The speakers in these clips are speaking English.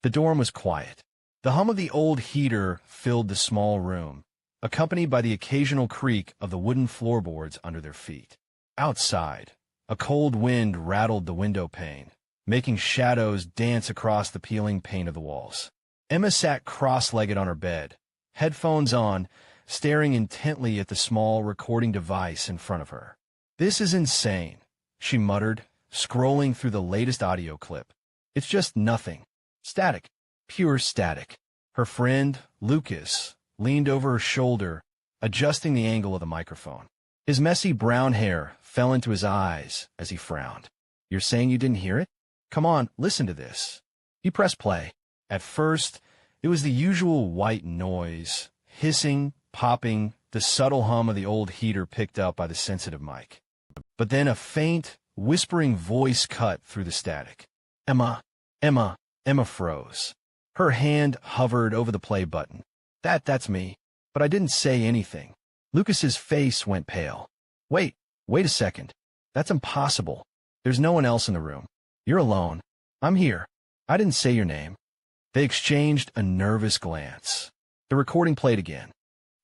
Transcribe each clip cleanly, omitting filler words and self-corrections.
The dorm was quiet. The hum of the old heater filled the small room, accompanied by the occasional creak of the wooden floorboards under their feet. Outside, a cold wind rattled the window pane, making shadows dance across the peeling paint of the walls. Emma sat cross-legged on her bed, headphones on, staring intently at the small recording device in front of her. "This is insane," she muttered, scrolling through the latest audio clip. "It's just nothing. Static. Pure static." Her friend, Lucas, leaned over her shoulder, adjusting the angle of the microphone. His messy brown hair fell into his eyes as he frowned. "You're saying you didn't hear it? Come on, listen to this." He pressed play. At first, it was the usual white noise, hissing, popping, the subtle hum of the old heater picked up by the sensitive mic. But then a faint, whispering voice cut through the static. "Emma, Emma." Emma froze. Her hand hovered over the play button. That's me. But I didn't say anything." Lucas's face went pale. Wait a second. That's impossible. There's no one else in the room. You're alone. I'm here. I didn't say your name." They exchanged a nervous glance. The recording played again.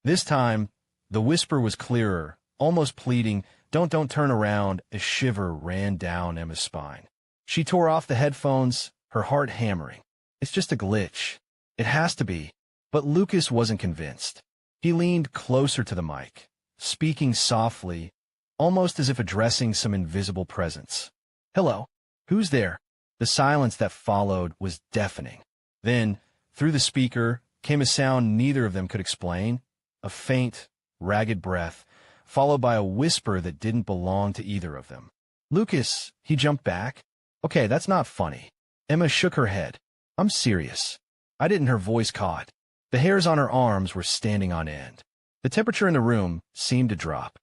This time, the whisper was clearer, almost pleading, Don't turn around." A shiver ran down Emma's spine. She tore off the headphones, her heart hammering. "It's just a glitch. It has to be." But Lucas wasn't convinced. He leaned closer to the mic, speaking softly, almost as if addressing some invisible presence. "Hello? Who's there?" The silence that followed was deafening. Then, through the speaker, came a sound neither of them could explain, a faint, ragged breath, followed by a whisper that didn't belong to either of them. "Lucas," he jumped back. "Okay, that's not funny." Emma shook her head. "I'm serious." I didn't. Her voice caught. The hairs on her arms were standing on end. The temperature in the room seemed to drop.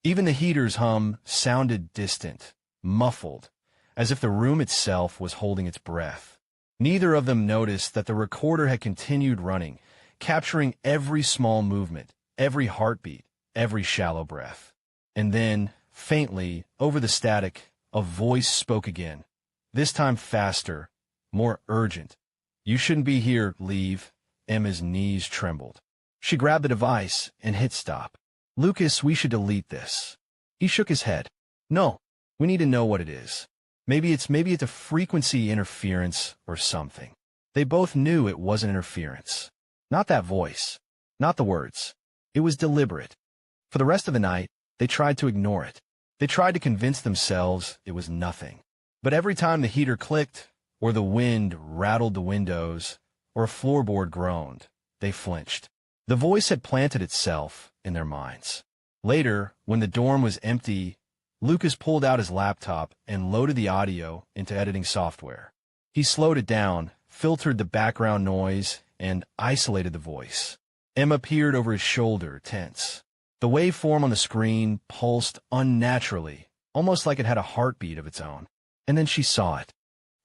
Even the heater's hum sounded distant, muffled, as if the room itself was holding its breath. Neither of them noticed that the recorder had continued running, capturing every small movement, every heartbeat, every shallow breath. And then, faintly, over the static, a voice spoke again, this time faster, more urgent. "You shouldn't be here, leave." Emma's knees trembled. She grabbed the device and hit stop. "Lucas, we should delete this." He shook his head. "No, we need to know what it is. Maybe it's a frequency interference or something." They both knew it wasn't interference. Not that voice. Not the words. It was deliberate. For the rest of the night, they tried to ignore it. They tried to convince themselves it was nothing. But every time the heater clicked, or the wind rattled the windows, or a floorboard groaned, they flinched. The voice had planted itself in their minds. Later, when the dorm was empty, Lucas pulled out his laptop and loaded the audio into editing software. He slowed it down, filtered the background noise, and isolated the voice. Emma peered over his shoulder, tense. The waveform on the screen pulsed unnaturally, almost like it had a heartbeat of its own. And then she saw it.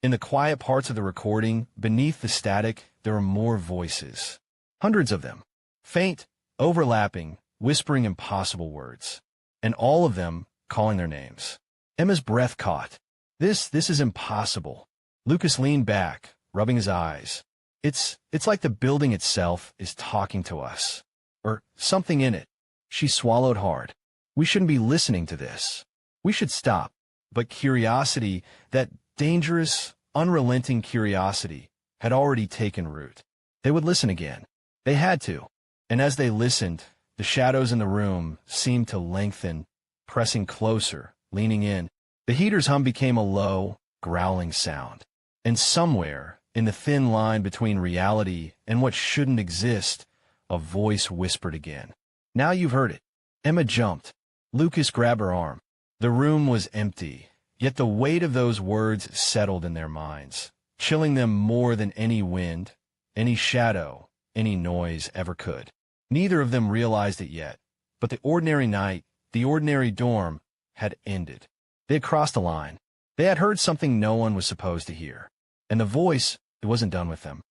In the quiet parts of the recording, beneath the static, there were more voices. Hundreds of them. Faint, overlapping, whispering impossible words. And all of them calling their names. Emma's breath caught. This is impossible." Lucas leaned back, rubbing his eyes. It's like the building itself is talking to us. Or something in it." She swallowed hard. "We shouldn't be listening to this. We should stop." But curiosity, that dangerous, unrelenting curiosity, had already taken root. They would listen again. They had to. And as they listened, the shadows in the room seemed to lengthen, pressing closer, leaning in. The heater's hum became a low, growling sound. And somewhere, in the thin line between reality and what shouldn't exist, a voice whispered again. "Now you've heard it." Emma jumped. Lucas grabbed her arm. The room was empty, yet the weight of those words settled in their minds, chilling them more than any wind, any shadow, any noise ever could. Neither of them realized it yet, but the ordinary night, the ordinary dorm, had ended. They had crossed a line. They had heard something no one was supposed to hear. And the voice, it wasn't done with them.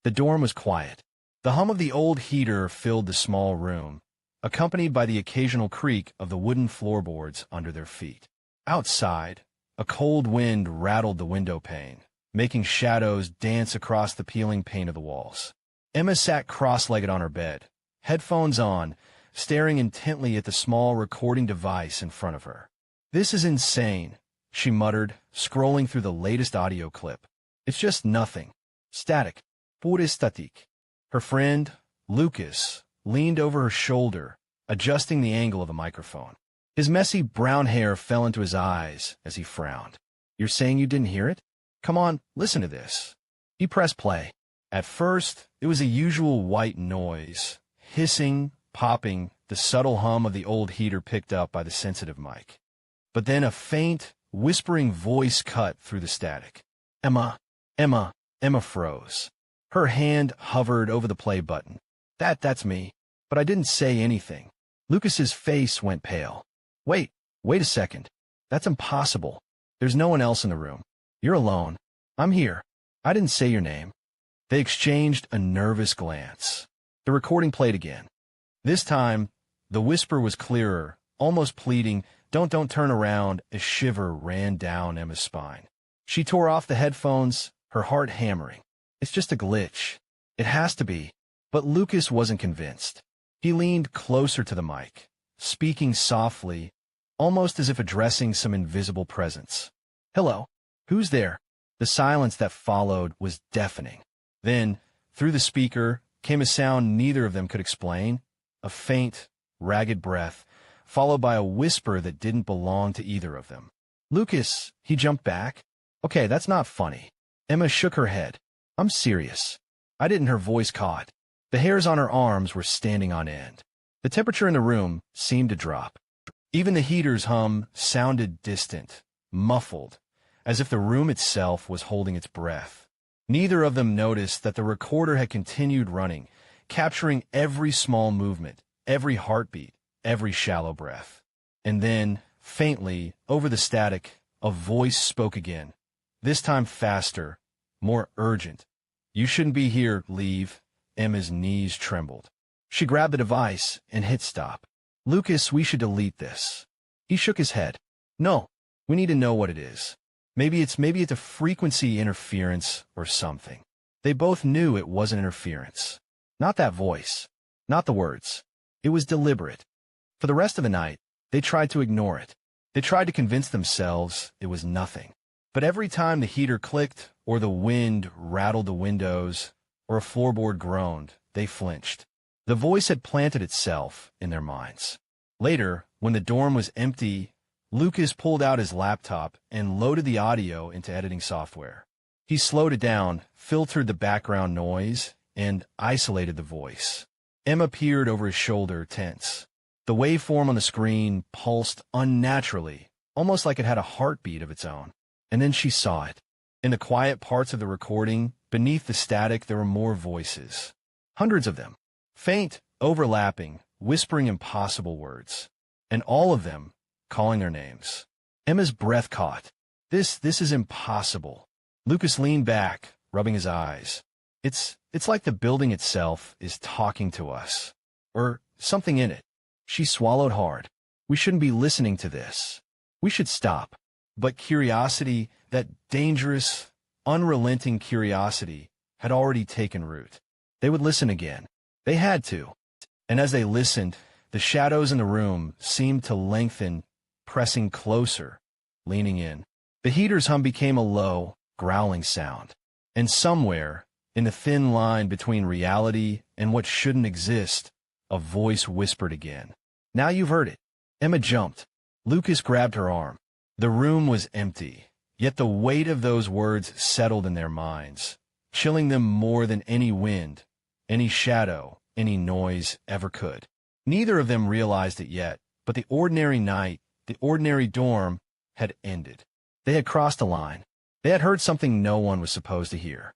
The dorm was quiet. The hum of the old heater filled the small room, accompanied by the occasional creak of the wooden floorboards under their feet. Outside, a cold wind rattled the window pane, making shadows dance across the peeling paint of the walls. Emma sat cross-legged on her bed, headphones on, staring intently at the small recording device in front of her. "This is insane," she muttered, scrolling through the latest audio clip. "It's just nothing. Static. Pure static." Her friend, Lucas, leaned over her shoulder, adjusting the angle of the microphone. His messy brown hair fell into his eyes as he frowned. "You're saying you didn't hear it? Come on, listen to this." He pressed play. At first, it was the usual white noise, hissing, popping, the subtle hum of the old heater picked up by the sensitive mic. But then a faint, whispering voice cut through the static. "Emma, Emma." Emma froze. Her hand hovered over the play button. That's me. But I didn't say anything." Lucas's face went pale. Wait a second. That's impossible. There's no one else in the room. You're alone. I'm here. I didn't say your name." They exchanged a nervous glance. The recording played again. This time, the whisper was clearer, almost pleading, Don't turn around." A shiver ran down Emma's spine. She tore off the headphones, her heart hammering. "It's just a glitch. It has to be." But Lucas wasn't convinced. He leaned closer to the mic, speaking softly, almost as if addressing some invisible presence. "Hello? Who's there?" The silence that followed was deafening. Then, through the speaker, came a sound neither of them could explain, a faint, ragged breath, followed by a whisper that didn't belong to either of them. "Lucas," he jumped back. "Okay, that's not funny." Emma shook her head. "I'm serious." I didn't. Her voice caught. The hairs on her arms were standing on end. The temperature in the room seemed to drop. Even the heater's hum sounded distant, muffled, as if the room itself was holding its breath. Neither of them noticed that the recorder had continued running, capturing every small movement, every heartbeat, every shallow breath. And then, faintly, over the static, a voice spoke again, this time faster, more urgent. "You shouldn't be here, leave." Emma's knees trembled. She grabbed the device and hit stop. "Lucas, we should delete this." He shook his head. "No, we need to know what it is. Maybe it's a frequency interference or something." They both knew it wasn't interference. Not that voice. Not the words. It was deliberate. For the rest of the night, they tried to ignore it. They tried to convince themselves it was nothing. But every time the heater clicked, or the wind rattled the windows, or a floorboard groaned, they flinched. The voice had planted itself in their minds. Later, when the dorm was empty, Lucas pulled out his laptop and loaded the audio into editing software. He slowed it down, filtered the background noise, and isolated the voice. Emma peered over his shoulder, tense. The waveform on the screen pulsed unnaturally, almost like it had a heartbeat of its own. And then she saw it. In the quiet parts of the recording, beneath the static, there were more voices. Hundreds of them. Faint, overlapping, whispering impossible words. And all of them calling their names. Emma's breath caught. This is impossible." Lucas leaned back, rubbing his eyes. It's like the building itself is talking to us. Or something in it." She swallowed hard. "We shouldn't be listening to this. We should stop." But curiosity, that dangerous, unrelenting curiosity, had already taken root. They would listen again. They had to. And as they listened, the shadows in the room seemed to lengthen, pressing closer, leaning in. The heater's hum became a low, growling sound. And somewhere, in the thin line between reality and what shouldn't exist, a voice whispered again. "Now you've heard it." Emma jumped. Lucas grabbed her arm. The room was empty, yet the weight of those words settled in their minds, chilling them more than any wind, any shadow, any noise ever could. Neither of them realized it yet, but the ordinary night, the ordinary dorm, had ended. They had crossed a line. They had heard something no one was supposed to hear.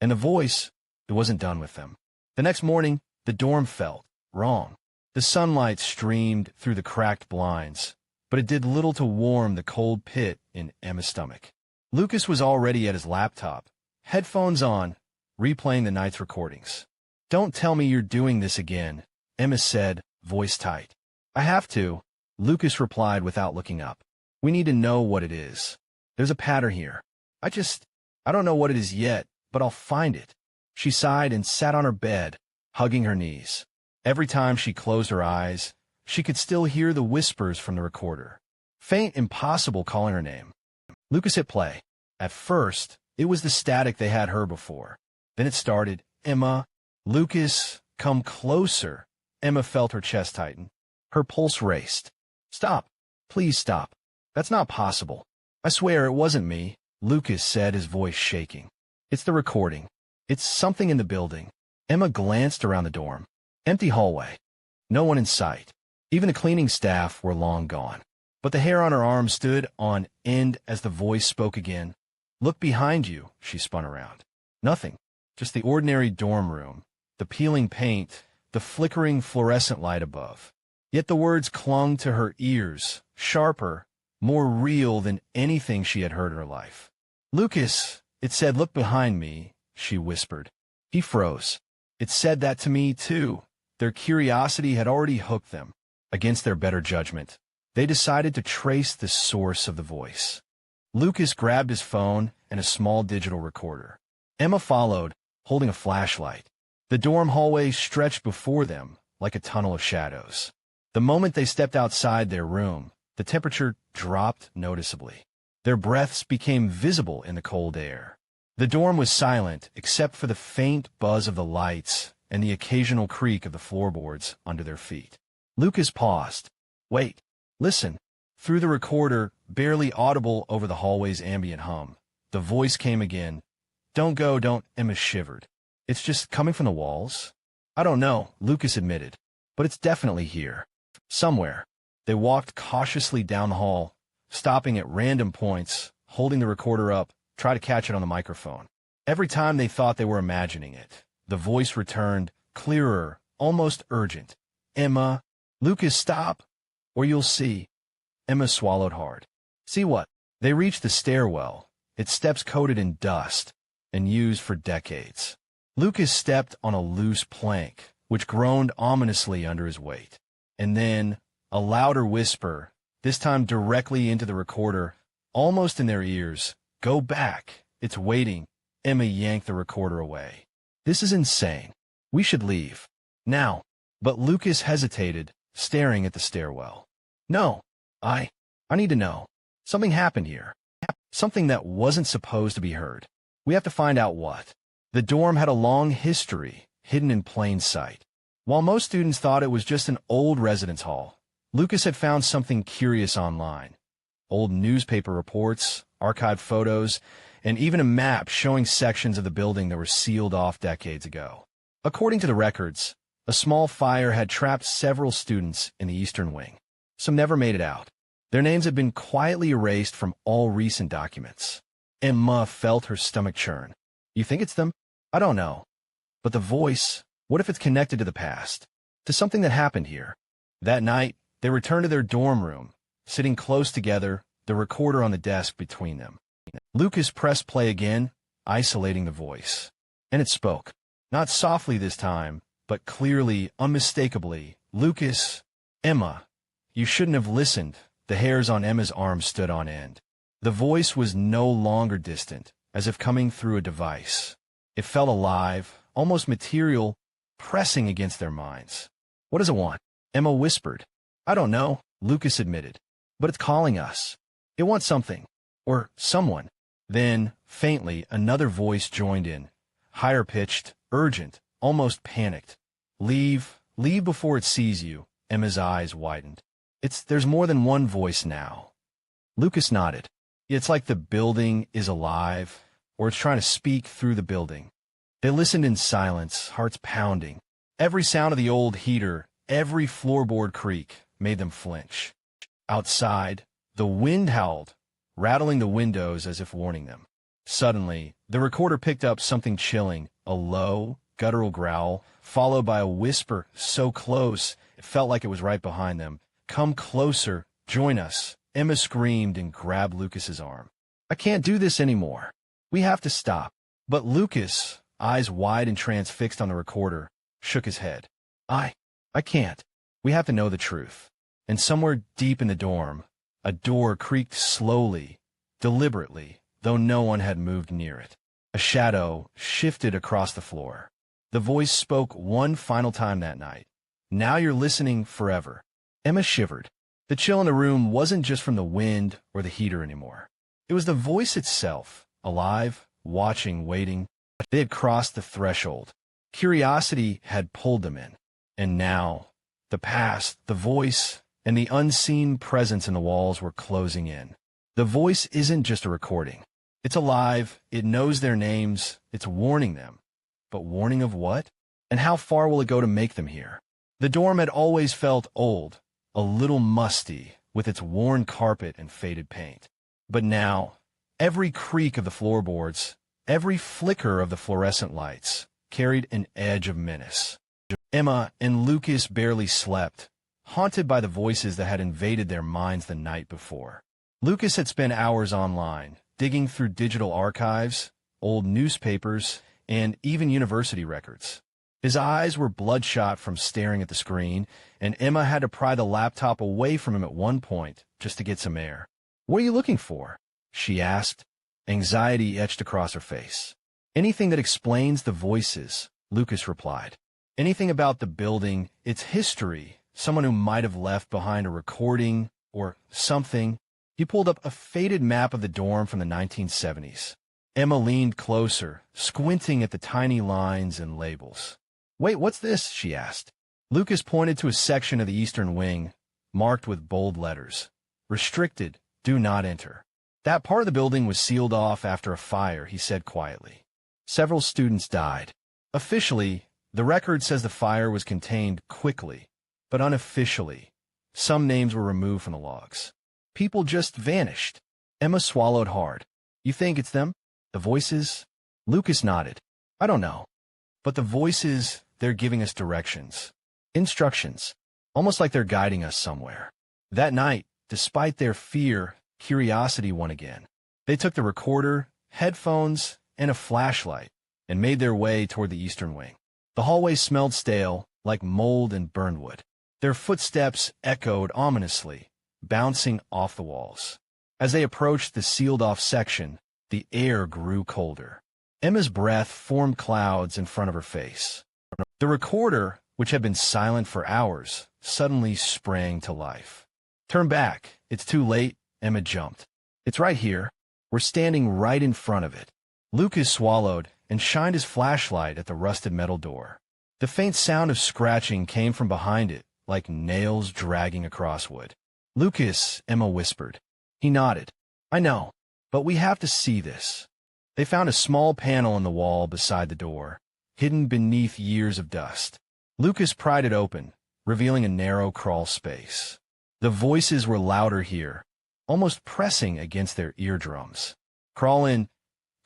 And the voice, it wasn't done with them. The next morning, the dorm felt wrong. The sunlight streamed through the cracked blinds, but it did little to warm the cold pit in Emma's stomach. Lucas was already at his laptop, headphones on, replaying the night's recordings. "Don't tell me you're doing this again," Emma said, voice tight. "I have to," Lucas replied without looking up. "We need to know what it is. There's a pattern here. I I don't know what it is yet, but I'll find it. She sighed and sat on her bed, hugging her knees. Every time she closed her eyes, she could still hear the whispers from the recorder. Faint, impossible calling her name. Lucas hit play. At first, it was the static they had heard before. Then it started, Emma. Lucas, come closer. Emma felt her chest tighten. Her pulse raced. Stop. Please stop. That's not possible. I swear it wasn't me, Lucas said, his voice shaking. It's the recording. It's something in the building. Emma glanced around the dorm. Empty hallway. No one in sight. Even the cleaning staff were long gone. But the hair on her arm stood on end as the voice spoke again. Look behind you, she spun around. Nothing. Just the ordinary dorm room. The peeling paint, the flickering fluorescent light above. Yet the words clung to her ears, sharper, more real than anything she had heard in her life. Lucas, it said, look behind me, she whispered. He froze. It said that to me, too. Their curiosity had already hooked them. Against their better judgment, they decided to trace the source of the voice. Lucas grabbed his phone and a small digital recorder. Emma followed, holding a flashlight. The dorm hallway stretched before them like a tunnel of shadows. The moment they stepped outside their room, the temperature dropped noticeably. Their breaths became visible in the cold air. The dorm was silent except for the faint buzz of the lights and the occasional creak of the floorboards under their feet. Lucas paused. Wait. Listen. Through the recorder, barely audible over the hallway's ambient hum, the voice came again. Don't go, don't. Emma shivered. It's just coming from the walls? I don't know, Lucas admitted. But it's definitely here. Somewhere. They walked cautiously down the hall, stopping at random points, holding the recorder up, try to catch it on the microphone. Every time they thought they were imagining it, the voice returned, clearer, almost urgent. Emma. Lucas, stop, or you'll see. Emma swallowed hard. See what? They reached the stairwell, its steps coated in dust and used for decades. Lucas stepped on a loose plank, which groaned ominously under his weight. And then, a louder whisper, this time directly into the recorder, almost in their ears. Go back. It's waiting. Emma yanked the recorder away. This is insane. We should leave. Now. But Lucas hesitated, staring at the stairwell. No. I need to know. Something happened here. Something that wasn't supposed to be heard. We have to find out what. The dorm had a long history, hidden in plain sight. While most students thought it was just an old residence hall, Lucas had found something curious online. Old newspaper reports, archived photos, and even a map showing sections of the building that were sealed off decades ago. According to the records, a small fire had trapped several students in the eastern wing. Some never made it out. Their names had been quietly erased from all recent documents. Emma felt her stomach churn. You think it's them? I don't know. But the voice, what if it's connected to the past? To something that happened here? That night, they returned to their dorm room, sitting close together, the recorder on the desk between them. Lucas pressed play again, isolating the voice. And it spoke. Not softly this time, but clearly, unmistakably. Lucas. Emma. You shouldn't have listened. The hairs on Emma's arms stood on end. The voice was no longer distant, as if coming through a device. It felt alive, almost material, pressing against their minds. What does it want? Emma whispered. I don't know, Lucas admitted. But it's calling us. It wants something. Or someone. Then, faintly, another voice joined in. Higher-pitched, urgent, almost panicked. Leave before it sees you. Emma's eyes widened. There's more than one voice now. Lucas nodded. It's like the building is alive, or it's trying to speak through the building. They listened in silence, hearts pounding. Every sound of the old heater, every floorboard creak, made them flinch. Outside, the wind howled, rattling the windows as if warning them. Suddenly, the recorder picked up something chilling, a low, guttural growl, followed by a whisper so close it felt like it was right behind them. Come closer, join us. Emma screamed and grabbed Lucas's arm. I can't do this anymore. We have to stop. But Lucas, eyes wide and transfixed on the recorder, shook his head. I can't. We have to know the truth. And somewhere deep in the dorm, a door creaked slowly, deliberately, though no one had moved near it. A shadow shifted across the floor. The voice spoke one final time that night. "Now you're listening forever." Emma shivered. The chill in the room wasn't just from the wind or the heater anymore. It was the voice itself, alive, watching, waiting. They had crossed the threshold. Curiosity had pulled them in. And now, the past, the voice, and the unseen presence in the walls were closing in. The voice isn't just a recording. It's alive, it knows their names, it's warning them. But warning of what? And how far will it go to make them hear? The dorm had always felt old, a little musty, with its worn carpet and faded paint. But now, every creak of the floorboards, every flicker of the fluorescent lights, carried an edge of menace. Emma and Lucas barely slept, haunted by the voices that had invaded their minds the night before. Lucas had spent hours online, digging through digital archives, old newspapers, and even university records. His eyes were bloodshot from staring at the screen, and Emma had to pry the laptop away from him at one point just to get some air. "What are you looking for?" she asked. Anxiety etched across her face. "Anything that explains the voices," Lucas replied. "Anything about the building, its history, someone who might have left behind a recording, or something." He pulled up a faded map of the dorm from the 1970s. Emma leaned closer, squinting at the tiny lines and labels. "Wait, what's this?" she asked. Lucas pointed to a section of the eastern wing, marked with bold letters. "Restricted, do not enter." That part of the building was sealed off after a fire, he said quietly. Several students died. Officially, the record says the fire was contained quickly, but unofficially, some names were removed from the logs. People just vanished. Emma swallowed hard. "You think it's them? The voices?" Lucas nodded. "I don't know. But the voices, they're giving us directions. Instructions. Almost like they're guiding us somewhere." That night, despite their fear, curiosity won again. They took the recorder, headphones, and a flashlight, and made their way toward the eastern wing. The hallway smelled stale, like mold and burned wood. Their footsteps echoed ominously, bouncing off the walls. As they approached the sealed-off section, the air grew colder. Emma's breath formed clouds in front of her face. The recorder, which had been silent for hours, suddenly sprang to life. "Turn back. It's too late," Emma jumped. "It's right here. We're standing right in front of it." Lucas swallowed and shined his flashlight at the rusted metal door. The faint sound of scratching came from behind it, like nails dragging across wood. "Lucas," Emma whispered. He nodded. "I know, but we have to see this." They found a small panel in the wall beside the door, hidden beneath years of dust. Lucas pried it open, revealing a narrow crawl space. The voices were louder here, almost pressing against their eardrums. "Crawl in.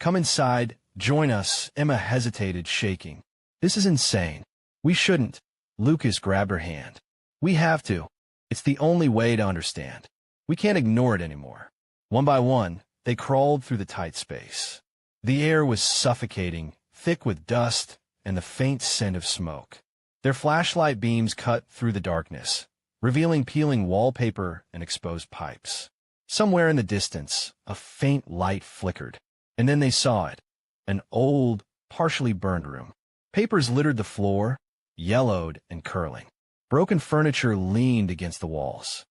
Come inside. Join us." Emma hesitated, shaking. "This is insane. We shouldn't." Lucas grabbed her hand. "We have to. It's the only way to understand. We can't ignore it anymore." One by one, they crawled through the tight space. The air was suffocating, thick with dust and the faint scent of smoke. Their flashlight beams cut through the darkness, revealing peeling wallpaper and exposed pipes. Somewhere in the distance, a faint light flickered, and then they saw it, an old, partially burned room. Papers littered the floor, yellowed and curling. Broken furniture leaned against the walls.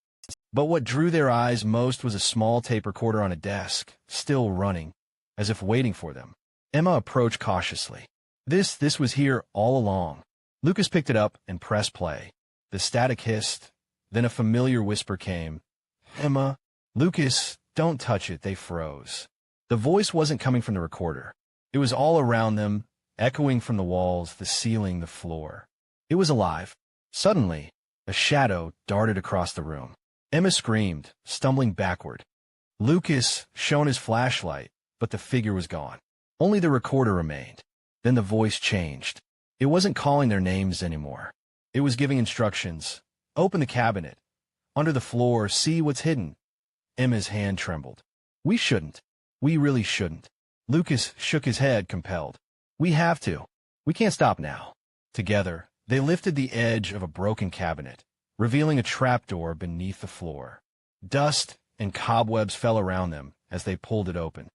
But what drew their eyes most was a small tape recorder on a desk, still running, as if waiting for them. Emma approached cautiously. This was here all along. Lucas picked it up and pressed play. The static hissed, then a familiar whisper came. "Emma." "Lucas, don't touch it." They froze. The voice wasn't coming from the recorder. It was all around them, echoing from the walls, the ceiling, the floor. It was alive. Suddenly, a shadow darted across the room. Emma screamed, stumbling backward. Lucas shone his flashlight, but the figure was gone. Only the recorder remained. Then the voice changed. It wasn't calling their names anymore. It was giving instructions. "Open the cabinet. Under the floor, see what's hidden." Emma's hand trembled. "We shouldn't. We really shouldn't." Lucas shook his head, compelled. "We have to. We can't stop now." Together, they lifted the edge of a broken cabinet, revealing a trapdoor beneath the floor. Dust and cobwebs fell around them as they pulled it open.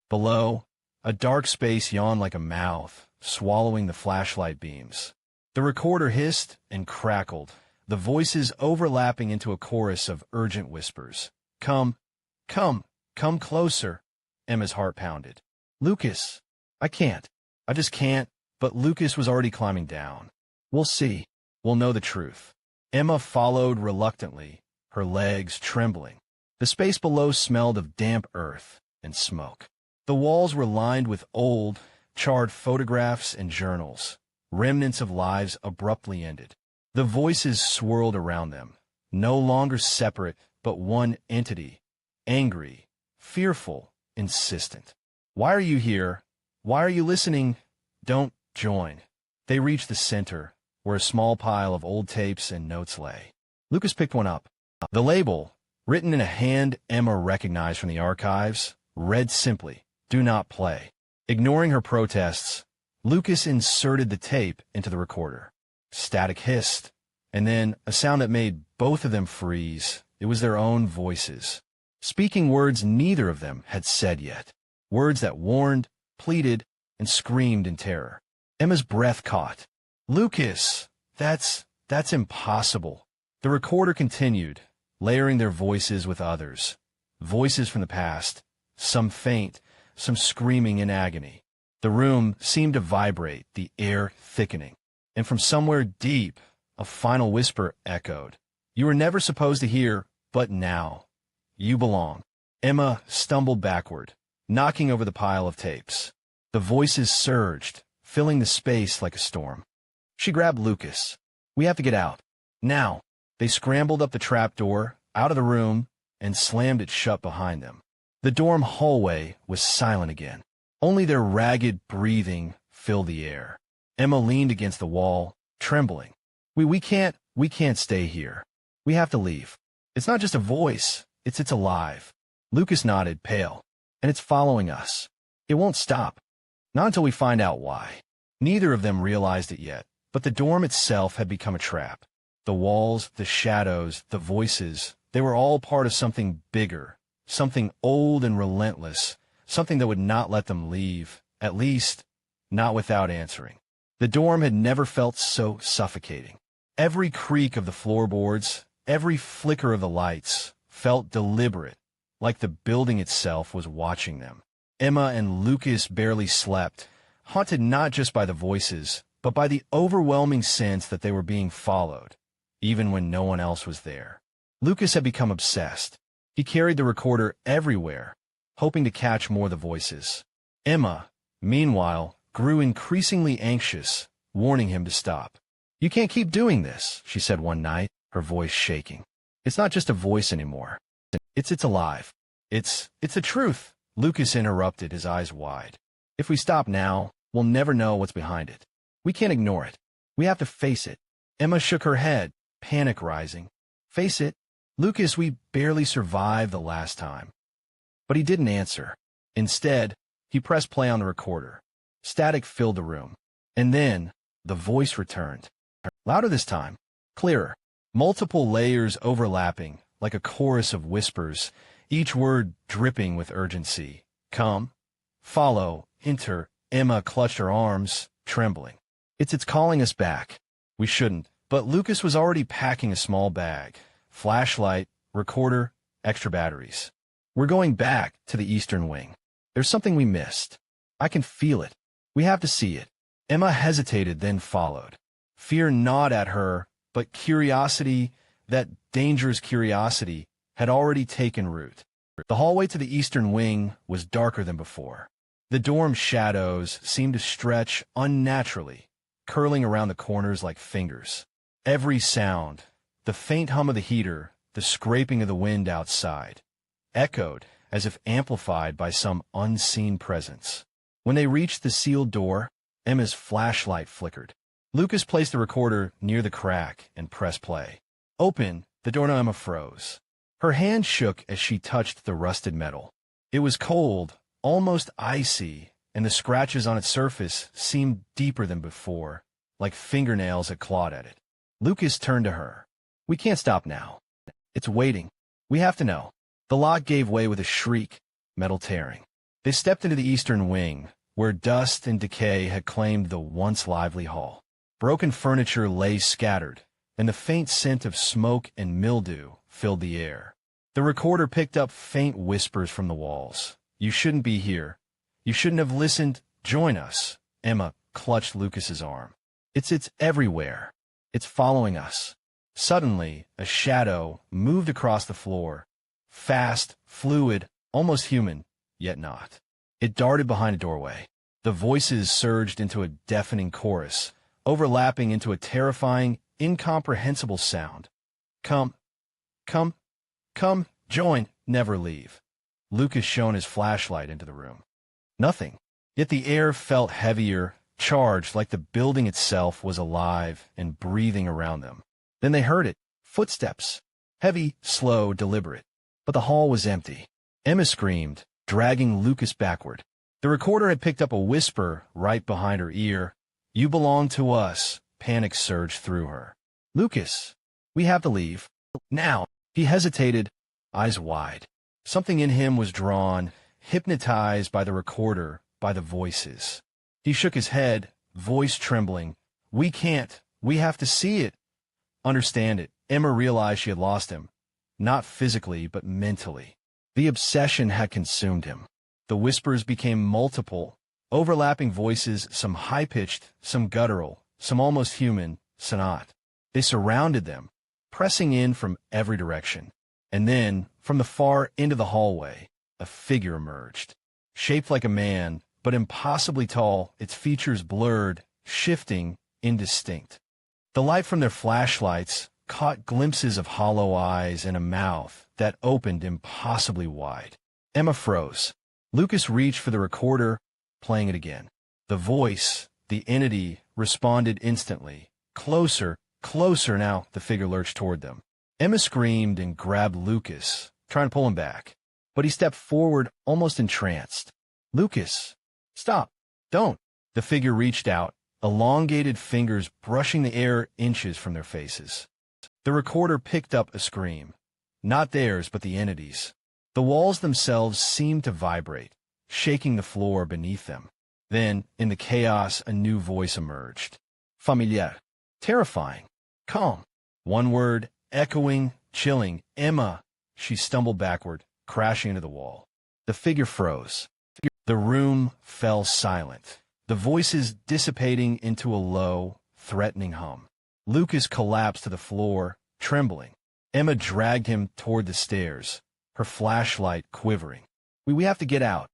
Below, a dark space yawned like a mouth, swallowing the flashlight beams. The recorder hissed and crackled, the voices overlapping into a chorus of urgent whispers. Come, come, come closer. Emma's heart pounded. Lucas, I can't. I just can't. But Lucas was already climbing down. We'll see. We'll know the truth. Emma followed reluctantly, her legs trembling. The space below smelled of damp earth and smoke. The walls were lined with old, charred photographs and journals, remnants of lives abruptly ended. The voices swirled around them, no longer separate, but one entity, angry, fearful, insistent. Why are you here? Why are you listening? Don't join. They reached the center, where a small pile of old tapes and notes lay. Lucas picked one up. The label, written in a hand Emma recognized from the archives, read simply, "Do not play." Ignoring her protests, Lucas inserted the tape into the recorder. Static hissed, and then a sound that made both of them freeze. It was their own voices, speaking words neither of them had said yet, words that warned, pleaded, and screamed in terror. Emma's breath caught. Lucas, that's impossible. The recorder continued, layering their voices with others. Voices from the past, some faint, some screaming in agony. The room seemed to vibrate, the air thickening. And from somewhere deep, a final whisper echoed. You were never supposed to hear, but now. You belong. Emma stumbled backward, knocking over the pile of tapes. The voices surged, filling the space like a storm. She grabbed Lucas. We have to get out. Now. They scrambled up the trapdoor, out of the room, and slammed it shut behind them. The dorm hallway was silent again. Only their ragged breathing filled the air. Emma leaned against the wall, trembling. We can't stay here. We have to leave. It's not just a voice, it's alive. Lucas nodded, pale. And it's following us. It won't stop. Not until we find out why. Neither of them realized it yet, but the dorm itself had become a trap. The walls, the shadows, the voices, they were all part of something bigger, something old and relentless, something that would not let them leave, at least, not without answering. The dorm had never felt so suffocating. Every creak of the floorboards, every flicker of the lights, felt deliberate, like the building itself was watching them. Emma and Lucas barely slept, haunted not just by the voices, but by the overwhelming sense that they were being followed, even when no one else was there. Lucas had become obsessed. He carried the recorder everywhere, hoping to catch more of the voices. Emma, meanwhile, grew increasingly anxious, warning him to stop. You can't keep doing this, she said one night, her voice shaking. It's not just a voice anymore. It's alive. It's the truth. Lucas interrupted, his eyes wide. If we stop now, we'll never know what's behind it. We can't ignore it. We have to face it. Emma shook her head, panic rising. Face it? Lucas, we barely survived the last time. But he didn't answer. Instead, he pressed play on the recorder. Static filled the room. And then, the voice returned. Louder this time. Clearer. Multiple layers overlapping, like a chorus of whispers, each word dripping with urgency. Come. Follow. Enter. Emma clutched her arms, trembling. It's calling us back. We shouldn't. But Lucas was already packing a small bag. Flashlight, recorder, extra batteries. We're going back to the eastern wing. There's something we missed. I can feel it. We have to see it. Emma hesitated, then followed. Fear gnawed at her, but curiosity, that dangerous curiosity, had already taken root. The hallway to the eastern wing was darker than before. The dorm shadows seemed to stretch unnaturally, curling around the corners like fingers. Every sound, the faint hum of the heater, the scraping of the wind outside, echoed as if amplified by some unseen presence. When they reached the sealed door, Emma's flashlight flickered. Lucas placed the recorder near the crack and pressed play. Open, the door to Emma froze. Her hand shook as she touched the rusted metal. It was cold, almost icy, and the scratches on its surface seemed deeper than before, like fingernails had clawed at it. Lucas turned to her. We can't stop now. It's waiting. We have to know. The lock gave way with a shriek, metal tearing. They stepped into the eastern wing, where dust and decay had claimed the once lively hall. Broken furniture lay scattered, and the faint scent of smoke and mildew filled the air. The recorder picked up faint whispers from the walls. "You shouldn't be here. You shouldn't have listened. Join us." Emma clutched Lucas's arm. It's everywhere. It's following us." Suddenly, a shadow moved across the floor. Fast, fluid, almost human, yet not. It darted behind a doorway. The voices surged into a deafening chorus, overlapping into a terrifying, incomprehensible sound. Come, come, join, never leave." Lucas shone his flashlight into the room. Nothing. Yet the air felt heavier, charged, like the building itself was alive and breathing around them. Then they heard it. Footsteps. Heavy, slow, deliberate. But the hall was empty. Emma screamed, dragging Lucas backward. The recorder had picked up a whisper right behind her ear. "You belong to us." Panic surged through her. "Lucas, we have to leave. Now." He hesitated, eyes wide. Something in him was drawn, hypnotized by the recorder, by the voices. He shook his head, voice trembling. "We can't. We have to see it. Understand it." Emma realized she had lost him. Not physically, but mentally. The obsession had consumed him. The whispers became multiple, overlapping voices, some high-pitched, some guttural, some almost human, some not. They surrounded them, pressing in from every direction. And then, from the far end of the hallway, a figure emerged. Shaped like a man, but impossibly tall, its features blurred, shifting, indistinct. The light from their flashlights caught glimpses of hollow eyes and a mouth that opened impossibly wide. Emma froze. Lucas reached for the recorder, playing it again. The voice, the entity, responded instantly. Closer, closer now. The figure lurched toward them. Emma screamed and grabbed Lucas, trying to pull him back. But he stepped forward, almost entranced. "Lucas, stop. Don't." The figure reached out, elongated fingers brushing the air inches from their faces. The recorder picked up a scream. Not theirs, but the entity's. The walls themselves seemed to vibrate, shaking the floor beneath them. Then, in the chaos, a new voice emerged. Familiar. Terrifying. Calm. One word, echoing, chilling. "Emma." She stumbled backward, crashing into the wall. The figure froze. The room fell silent, the voices dissipating into a low, threatening hum. Lucas collapsed to the floor, trembling. Emma dragged him toward the stairs, her flashlight quivering. We have to get out."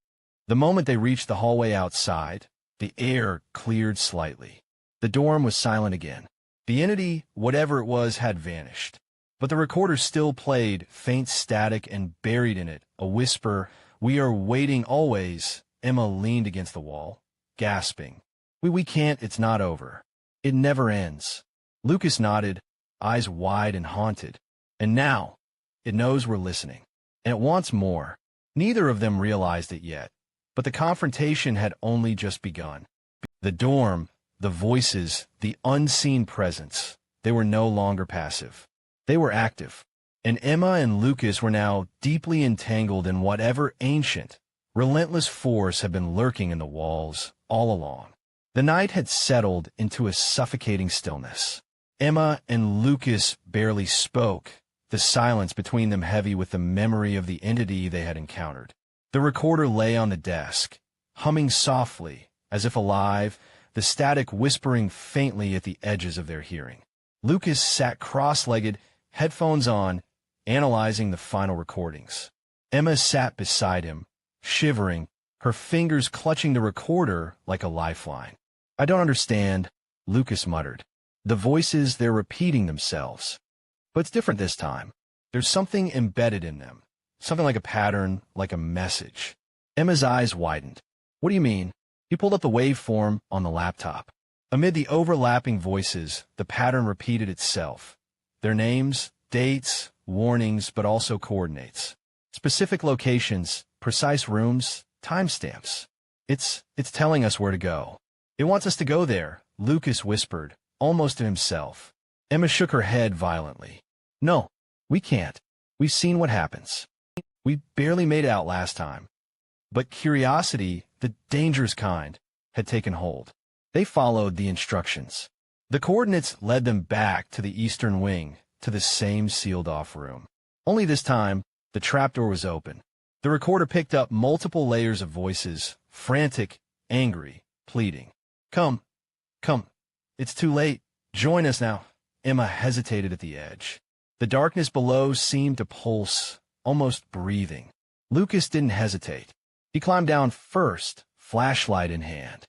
The moment they reached the hallway outside, the air cleared slightly. The dorm was silent again. The entity, whatever it was, had vanished. But the recorder still played, faint static, and buried in it, a whisper, "We are waiting always." Emma leaned against the wall, gasping. We can't, it's not over. It never ends." Lucas nodded, eyes wide and haunted. "And now, it knows we're listening. And it wants more." Neither of them realized it yet, but the confrontation had only just begun. The dorm, the voices, the unseen presence, they were no longer passive. They were active. And Emma and Lucas were now deeply entangled in whatever ancient, relentless force had been lurking in the walls all along. The night had settled into a suffocating stillness. Emma and Lucas barely spoke, the silence between them heavy with the memory of the entity they had encountered. The recorder lay on the desk, humming softly, as if alive, the static whispering faintly at the edges of their hearing. Lucas sat cross-legged, headphones on, analyzing the final recordings. Emma sat beside him, shivering, her fingers clutching the recorder like a lifeline. "I don't understand," Lucas muttered. "The voices, they're repeating themselves. But it's different this time. There's something embedded in them. Something like a pattern, like a message." Emma's eyes widened. "What do you mean?" He pulled up the waveform on the laptop. Amid the overlapping voices, the pattern repeated itself. Their names, dates, warnings, but also coordinates. Specific locations, precise rooms, timestamps. It's telling us where to go. "It wants us to go there," Lucas whispered, almost to himself. Emma shook her head violently. "No, we can't. We've seen what happens. We barely made it out last time." But curiosity, the dangerous kind, had taken hold. They followed the instructions. The coordinates led them back to the eastern wing, to the same sealed-off room. Only this time, the trapdoor was open. The recorder picked up multiple layers of voices, frantic, angry, pleading. Come, come, it's too late. Join us now. Emma hesitated at the edge. The darkness below seemed to pulse, almost breathing. Lucas didn't hesitate. He climbed down first, flashlight in hand.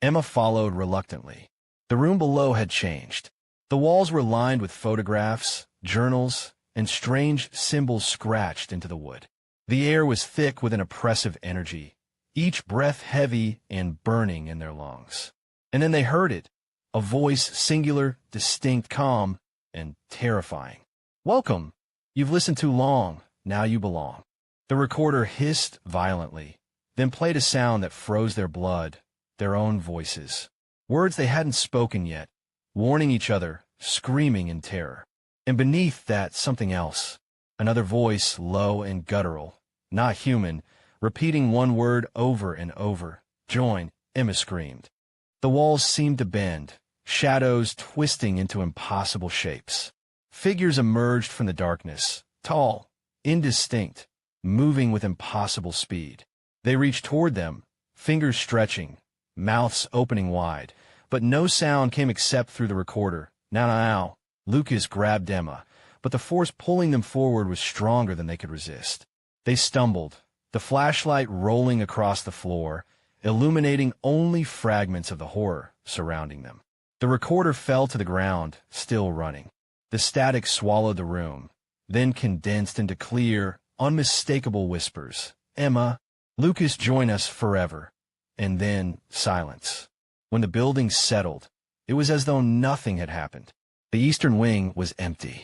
Emma followed reluctantly. The room below had changed. The walls were lined with photographs, journals, and strange symbols scratched into the wood. The air was thick with an oppressive energy, each breath heavy and burning in their lungs. And then they heard it, a voice singular, distinct, calm, and terrifying. Welcome. You've listened too long. Now you belong. The recorder hissed violently, then played a sound that froze their blood, their own voices. Words they hadn't spoken yet, warning each other, screaming in terror. And beneath that, something else. Another voice, low and guttural, not human, repeating one word over and over. Join, Emma screamed. The walls seemed to bend, shadows twisting into impossible shapes. Figures emerged from the darkness, tall, indistinct, moving with impossible speed. They reached toward them, fingers stretching, mouths opening wide, but no sound came except through the recorder. Now. Lucas grabbed Emma, but the force pulling them forward was stronger than they could resist. They stumbled, the flashlight rolling across the floor, illuminating only fragments of the horror surrounding them. The recorder fell to the ground, still running. The static swallowed the room, then condensed into clear, unmistakable whispers. Emma, Lucas, join us forever. And then silence. When the building settled, it was as though nothing had happened. The eastern wing was empty.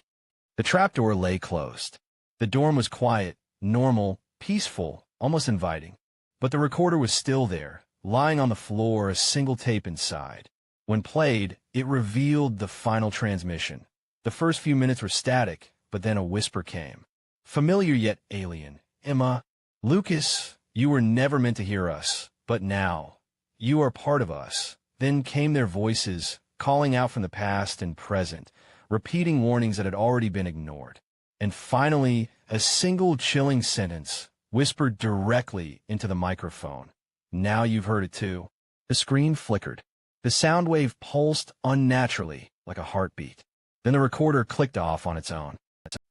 The trapdoor lay closed. The dorm was quiet, normal, peaceful, almost inviting. But the recorder was still there, lying on the floor, a single tape inside. When played, it revealed the final transmission. The first few minutes were static, but then a whisper came. Familiar yet alien. Emma, Lucas, you were never meant to hear us, but now, you are part of us. Then came their voices, calling out from the past and present, repeating warnings that had already been ignored. And finally, a single chilling sentence, whispered directly into the microphone. Now you've heard it too. The screen flickered. The sound wave pulsed unnaturally, like a heartbeat. Then the recorder clicked off on its own.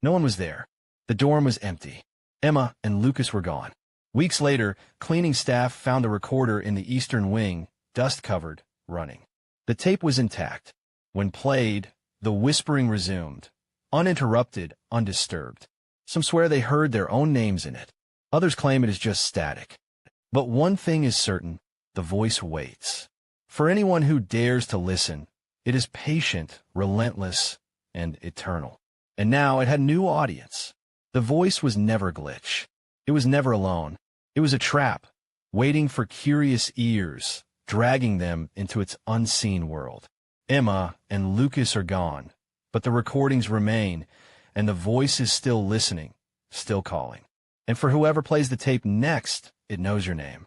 No one was there. The dorm was empty. Emma and Lucas were gone. Weeks later, cleaning staff found the recorder in the eastern wing, dust-covered, running. The tape was intact. When played, the whispering resumed, uninterrupted, undisturbed. Some swear they heard their own names in it. Others claim it is just static. But one thing is certain, the voice waits. For anyone who dares to listen, it is patient, relentless, and eternal. And now it had a new audience. The voice was never a glitch. It was never alone. It was a trap, waiting for curious ears, dragging them into its unseen world. Emma and Lucas are gone, but the recordings remain, and the voice is still listening, still calling. And for whoever plays the tape next, it knows your name.